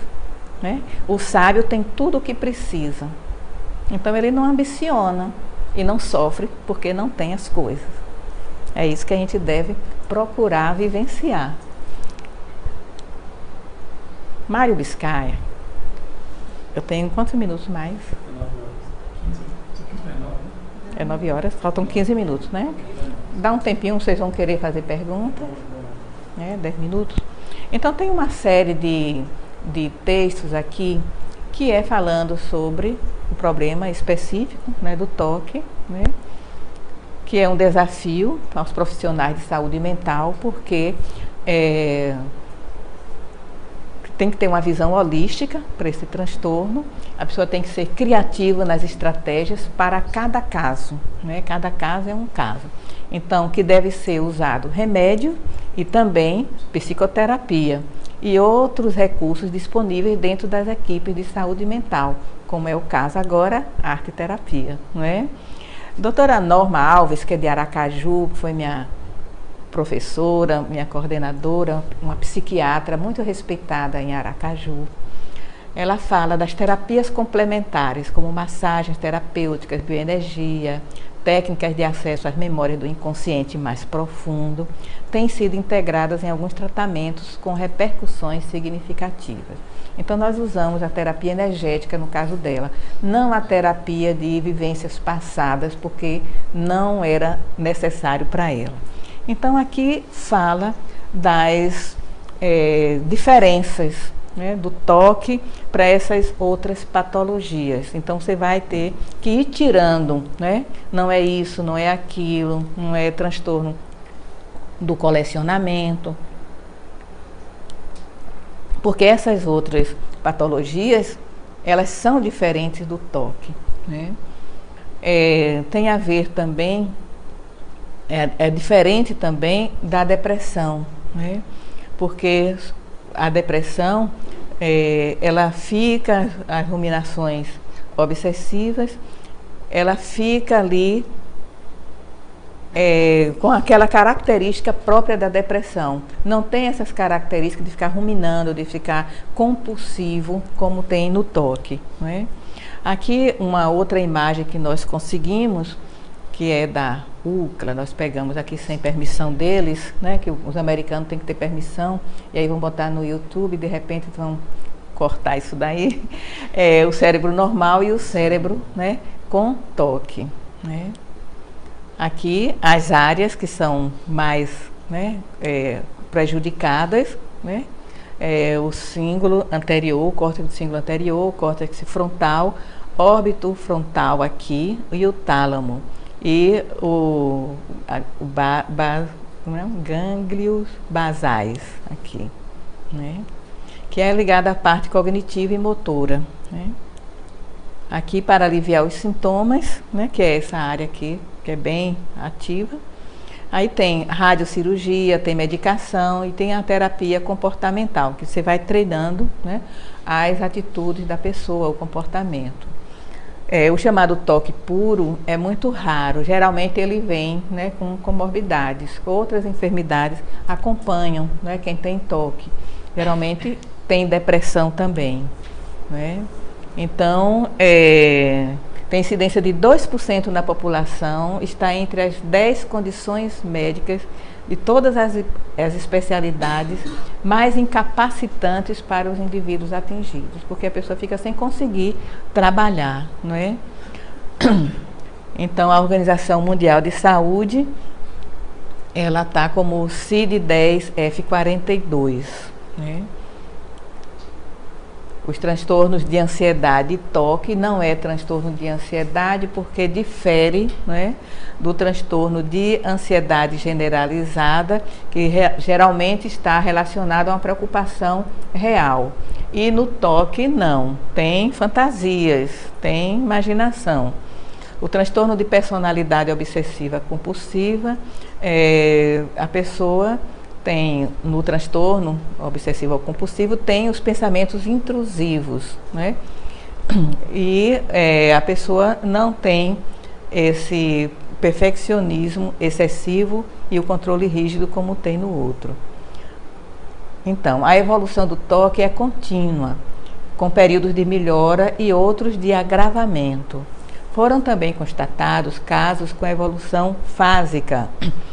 né? O sábio tem tudo o que precisa. Então ele não ambiciona e não sofre porque não tem as coisas. É isso que a gente deve procurar vivenciar. Mário Biscaia, eu tenho quantos minutos mais? 9 horas. 15, É 9 horas, faltam 15 minutos, né? Dá um tempinho, vocês vão querer fazer pergunta, né? 10 minutos. Então tem uma série de textos aqui que é falando sobre o problema específico, né, do toque, né? Que é um desafio aos profissionais de saúde mental, porque tem que ter uma visão holística para esse transtorno. A pessoa tem que ser criativa nas estratégias para cada caso, né? Cada caso é um caso. Então, que deve ser usado remédio e também psicoterapia e outros recursos disponíveis dentro das equipes de saúde mental, como é o caso agora, arte-terapia, não é? Doutora Norma Alves, que é de Aracaju, que foi minha professora, minha coordenadora, uma psiquiatra muito respeitada em Aracaju. Ela fala das terapias complementares, como massagens terapêuticas, bioenergia, técnicas de acesso às memórias do inconsciente mais profundo, têm sido integradas em alguns tratamentos com repercussões significativas. Então, nós usamos a terapia energética no caso dela, não a terapia de vivências passadas, porque não era necessário para ela. Então, aqui fala das diferenças, né, do toque para essas outras patologias. Então, você vai ter que ir tirando, né? Não é isso, não é aquilo, não é transtorno do colecionamento. Porque essas outras patologias, elas são diferentes do toque, né? Tem a ver também, é diferente também da depressão, né? Porque a depressão, ela fica, as ruminações obsessivas, ela fica ali com aquela característica própria da depressão. Não tem essas características de ficar ruminando, de ficar compulsivo, como tem no toque, não é? Aqui uma outra imagem que nós conseguimos, que é da UCLA, nós pegamos aqui sem permissão deles, né, que os americanos têm que ter permissão, e aí vão botar no YouTube e de repente vão cortar isso daí, o cérebro normal e o cérebro, né, com toque, né? Aqui as áreas que são mais, né, prejudicadas, né? O cíngulo anterior, o córtex do cíngulo anterior, o córtex frontal, órbito frontal aqui e o tálamo. E gânglios basais aqui, né? Que é ligado à parte cognitiva e motora, né? Aqui para aliviar os sintomas, né? Que é essa área aqui, que é bem ativa. Aí tem radiocirurgia, tem medicação e tem a terapia comportamental, que você vai treinando, né, as atitudes da pessoa, o comportamento. O chamado toque puro é muito raro, geralmente ele vem, né, com comorbidades. Outras enfermidades acompanham, né, quem tem toque. Geralmente tem depressão também, né? Então, tem incidência de 2% na população, está entre as 10 condições médicas de todas as especialidades mais incapacitantes para os indivíduos atingidos, porque a pessoa fica sem conseguir trabalhar, não é? Então, a Organização Mundial de Saúde, ela está como CID-10F42, né? Os transtornos de ansiedade e toque não é transtorno de ansiedade porque difere, né, do transtorno de ansiedade generalizada, que geralmente está relacionado a uma preocupação real. E no toque não, tem fantasias, tem imaginação. O transtorno de personalidade obsessiva compulsiva, a pessoa tem, no transtorno obsessivo compulsivo, tem os pensamentos intrusivos, né? E a pessoa não tem esse perfeccionismo excessivo e o controle rígido como tem no outro. Então, a evolução do toque é contínua, com períodos de melhora e outros de agravamento. Foram também constatados casos com evolução fásica,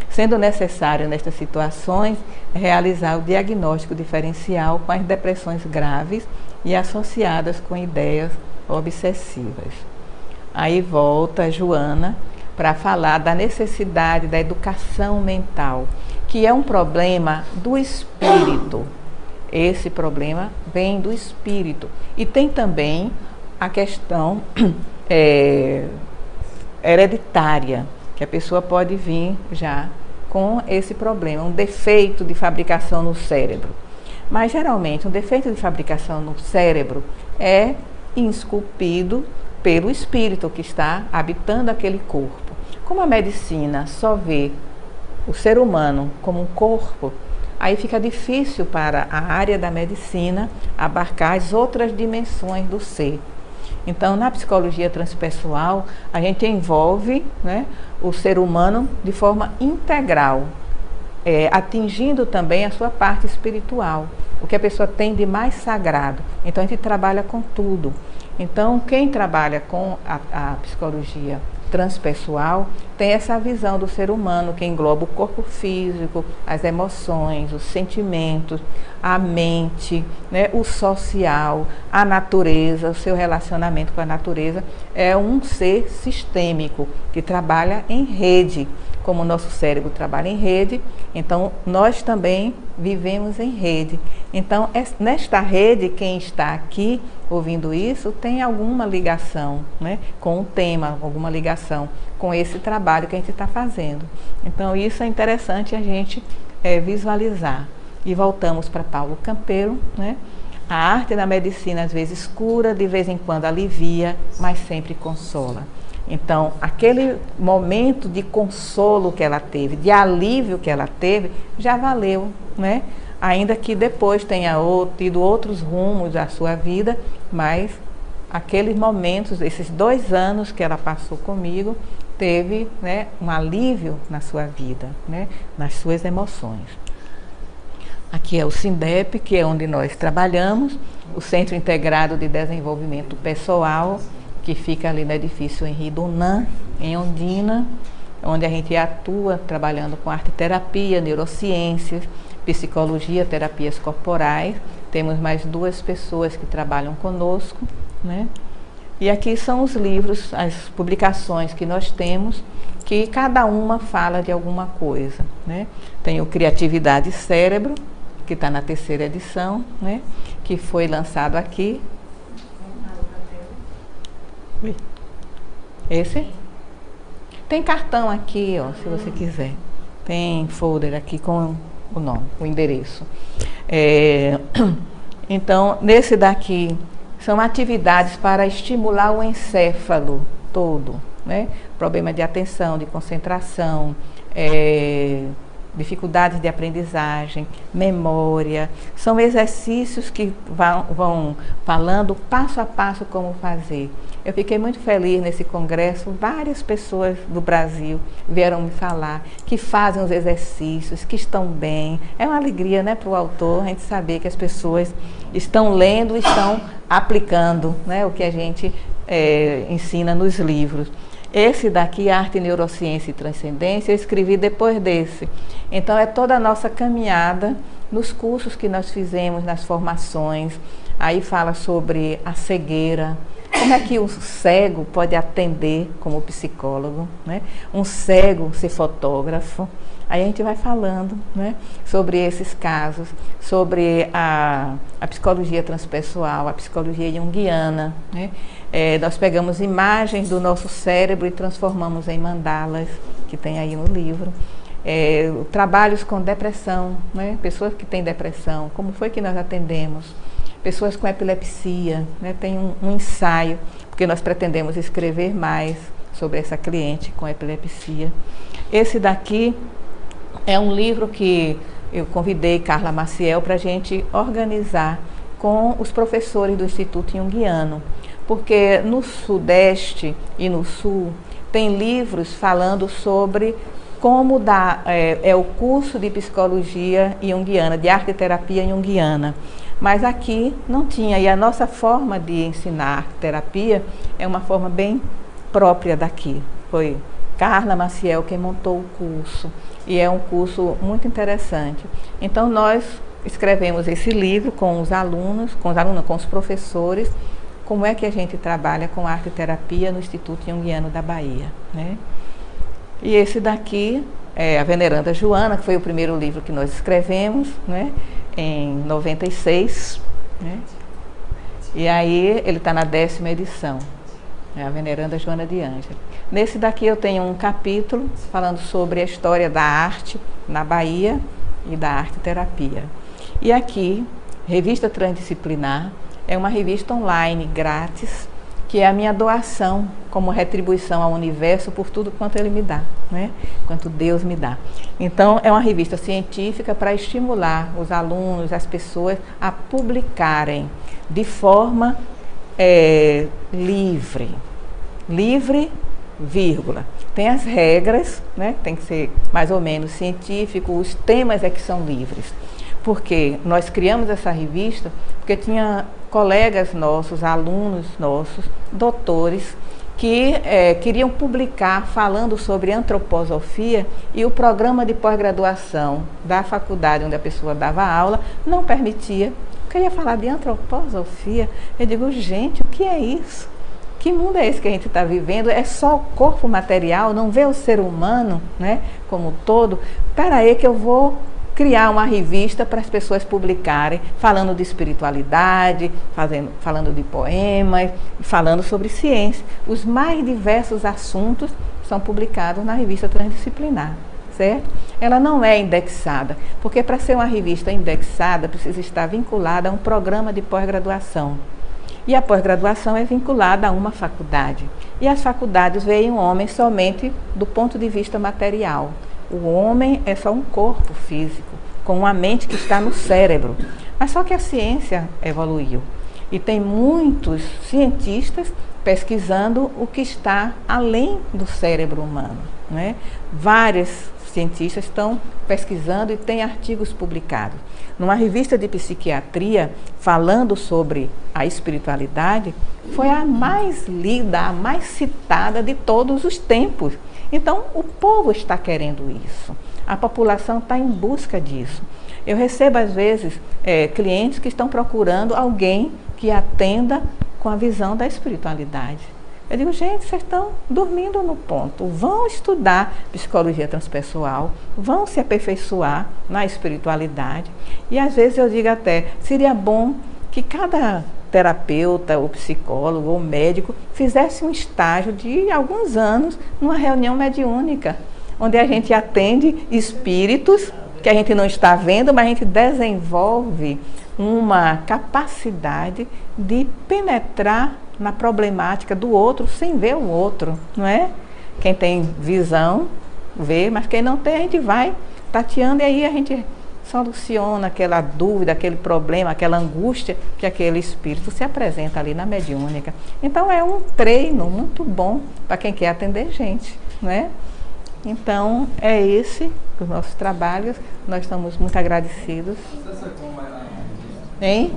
sendo necessário, nestas situações, realizar o diagnóstico diferencial com as depressões graves e associadas com ideias obsessivas. Aí volta a Joana para falar da necessidade da educação mental, que é um problema do espírito. Esse problema vem do espírito. E tem também a questão hereditária, que a pessoa pode vir já com esse problema, um defeito de fabricação no cérebro. Mas geralmente um defeito de fabricação no cérebro é esculpido pelo espírito que está habitando aquele corpo. Como a medicina só vê o ser humano como um corpo, aí fica difícil para a área da medicina abarcar as outras dimensões do ser. Então, na psicologia transpessoal, a gente envolve, né, o ser humano de forma integral, atingindo também a sua parte espiritual, o que a pessoa tem de mais sagrado. Então, a gente trabalha com tudo. Então, quem trabalha com a psicologia transpessoal tem essa visão do ser humano que engloba o corpo físico, as emoções, os sentimentos, a mente, né, o social, a natureza, o seu relacionamento com a natureza. É um ser sistêmico que trabalha em rede, como o nosso cérebro trabalha em rede, então nós também vivemos em rede. Então, nesta rede, quem está aqui ouvindo isso tem alguma ligação, né, com o tema, alguma ligação com esse trabalho que a gente está fazendo. Então, isso é interessante a gente visualizar. E voltamos para Paulo Campelo, né? A arte da medicina às vezes cura, de vez em quando alivia, mas sempre consola. Então, aquele momento de consolo que ela teve, de alívio que ela teve, já valeu, né? Ainda que depois tenha tido outros rumos da sua vida, mas aqueles momentos, esses 2 anos que ela passou comigo, teve, né, um alívio na sua vida, né, nas suas emoções. Aqui é o SINDEP, que é onde nós trabalhamos, o Centro Integrado de Desenvolvimento Pessoal, que fica ali no edifício Henri Dunant, em Ondina, onde a gente atua trabalhando com arte-terapia, neurociências, psicologia, terapias corporais. Temos mais 2 pessoas que trabalham conosco, né? E aqui são os livros, as publicações que nós temos, que cada uma fala de alguma coisa, né? Tem o Criatividade e Cérebro, que está na 3ª edição, né? Que foi lançado aqui. Esse? Tem cartão aqui, ó, se você quiser. Tem folder aqui com o nome, o endereço. Então, nesse daqui, são atividades para estimular o encéfalo todo, né? Problema de atenção, de concentração, dificuldades de aprendizagem, memória. São exercícios que vão falando passo a passo como fazer. Eu fiquei muito feliz nesse congresso, várias pessoas do Brasil vieram me falar que fazem os exercícios, que estão bem. É uma alegria, né, para o autor a gente saber que as pessoas estão lendo, estão aplicando, né, o que a gente ensina nos livros. Esse daqui, Arte, Neurociência e Transcendência, eu escrevi depois desse. Então, é toda a nossa caminhada nos cursos que nós fizemos, nas formações. Aí fala sobre a cegueira, como é que o cego pode atender como psicólogo, né? Um cego ser fotógrafo. Aí a gente vai falando, né, sobre esses casos, sobre a psicologia transpessoal, a psicologia junguiana, né? Nós pegamos imagens do nosso cérebro e transformamos em mandalas, que tem aí no livro. Trabalhos com depressão, né? Pessoas que têm depressão, como foi que nós atendemos? Pessoas com epilepsia, né? Tem um ensaio, porque nós pretendemos escrever mais sobre essa cliente com epilepsia. Esse daqui é um livro que eu convidei Carla Maciel para a gente organizar com os professores do Instituto Junguiano, porque no Sudeste e no Sul tem livros falando sobre como é o curso de psicologia junguiana, de arte e terapia junguiana. Mas aqui não tinha, e a nossa forma de ensinar arte terapia é uma forma bem própria daqui. Foi Carla Maciel quem montou o curso, e é um curso muito interessante. Então nós escrevemos esse livro com os alunos, com os professores, como é que a gente trabalha com arte terapia no Instituto Junguiano da Bahia, né? E esse daqui é a Veneranda Joana, que foi o primeiro livro que nós escrevemos, né, em 96, né? E aí ele está na 10ª edição, é a Veneranda Joana de Ângela. Nesse daqui eu tenho um capítulo falando sobre a história da arte na Bahia e da arte terapia. E aqui, Revista Transdisciplinar, é uma revista online grátis, que é a minha doação como retribuição ao universo por tudo quanto ele me dá, né? Quanto Deus me dá. Então, é uma revista científica para estimular os alunos, as pessoas a publicarem de forma livre, vírgula. Tem as regras, né? Tem que ser mais ou menos científico, os temas é que são livres. Porque nós criamos essa revista porque tinha colegas nossos, alunos nossos, doutores, que queriam publicar falando sobre antroposofia, e o programa de pós-graduação da faculdade onde a pessoa dava aula não permitia. Eu queria falar de antroposofia. Eu digo, gente, o que é isso? Que mundo é esse que a gente está vivendo? É só o corpo material, não vê o ser humano, né, como todo? Espera aí que eu vou criar uma revista para as pessoas publicarem, falando de espiritualidade, falando de poemas, falando sobre ciência. Os mais diversos assuntos são publicados na revista Transdisciplinar, certo? Ela não é indexada, porque para ser uma revista indexada precisa estar vinculada a um programa de pós-graduação. E a pós-graduação é vinculada a uma faculdade. E as faculdades veem o homem somente do ponto de vista material. O homem é só um corpo físico, com uma mente que está no cérebro. Mas só que a ciência evoluiu. E tem muitos cientistas pesquisando o que está além do cérebro humano, né? Vários cientistas estão pesquisando e têm artigos publicados. Numa revista de psiquiatria, falando sobre a espiritualidade, foi a mais lida, a mais citada de todos os tempos. Então, o povo está querendo isso. A população está em busca disso. Eu recebo, às vezes, clientes que estão procurando alguém que atenda com a visão da espiritualidade. Eu digo, gente, vocês estão dormindo no ponto. Vão estudar psicologia transpessoal, vão se aperfeiçoar na espiritualidade. E às vezes eu digo até, seria bom que cada terapeuta, ou psicólogo, ou médico, fizesse um estágio de alguns anos numa reunião mediúnica, onde a gente atende espíritos que a gente não está vendo, mas a gente desenvolve uma capacidade de penetrar na problemática do outro sem ver o outro, não é? Quem tem visão vê, mas quem não tem a gente vai tateando e aí a gente soluciona aquela dúvida, aquele problema, aquela angústia que aquele espírito se apresenta ali na mediúnica. Então é um treino muito bom para quem quer atender gente, não é? Então é esse os nossos trabalhos, nós estamos muito agradecidos. Hein?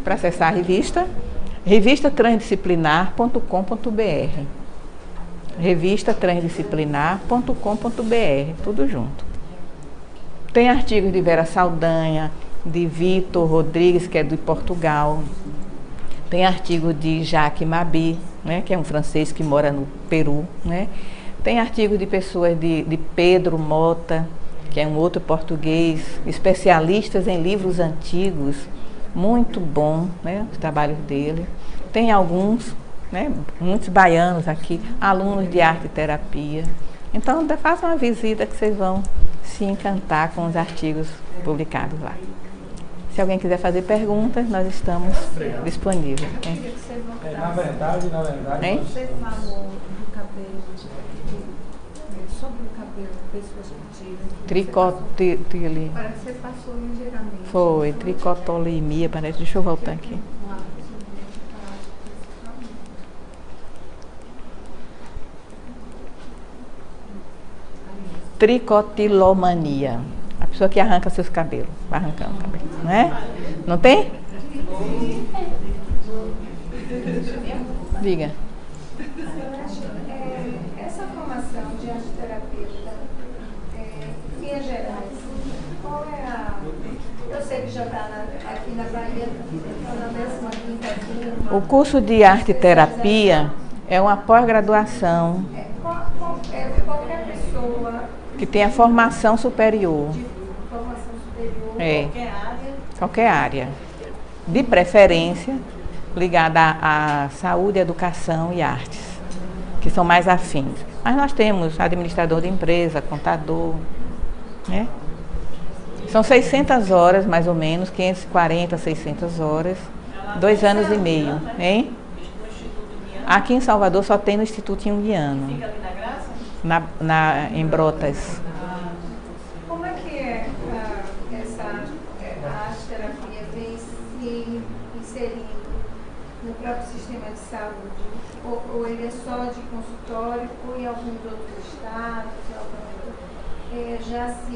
Para acessar a revista, revistatransdisciplinar.com.br, revistatransdisciplinar.com.br, tudo junto. Tem artigos de Vera Saldanha, de Vitor Rodrigues, que é de Portugal. Tem artigo de Jacques Mabi, né, que é um francês que mora no Peru, né? Tem artigos de pessoas de Pedro Mota, que é um outro português, especialistas em livros antigos, muito bom, né, os trabalhos dele. Tem alguns, né, muitos baianos aqui, alunos de arte e terapia. Então, façam uma visita que vocês vão se encantar com os artigos publicados lá. Se alguém quiser fazer perguntas, nós estamos disponíveis. Na verdade, Hein? Você falou do cabelo, sobre o cabelo, pessoas que tiram. Tricotile. Parece que você passou ligeiramente. Foi, tricotolemia, parece. Deixa eu voltar aqui. Tricotilomania. A pessoa que arranca seus cabelos. Vai arrancando o cabelo, não é? Não tem? Diga. Essa formação de arteterapeuta, em linhas gerais, qual é a... Eu sei que já está aqui na Bahia, está na 15ª turma. O curso de arte terapia é uma pós-graduação Qualquer pessoa que tenha formação superior. de formação superior, É. qualquer área, Qualquer área. De preferência ligada à saúde, educação e artes, que são mais afins. Mas nós temos administrador de empresa, contador, né? São 600 horas, mais ou menos, 540, 600 horas, 2 anos e meio, hein? Aqui em Salvador só tem no Instituto Junguiano, Fica ali na Graça? em Brotas. como é que essa arte-terapia vem se inserindo no próprio sistema de saúde? Ou ele é só de consultório, ou em alguns outros estados, já se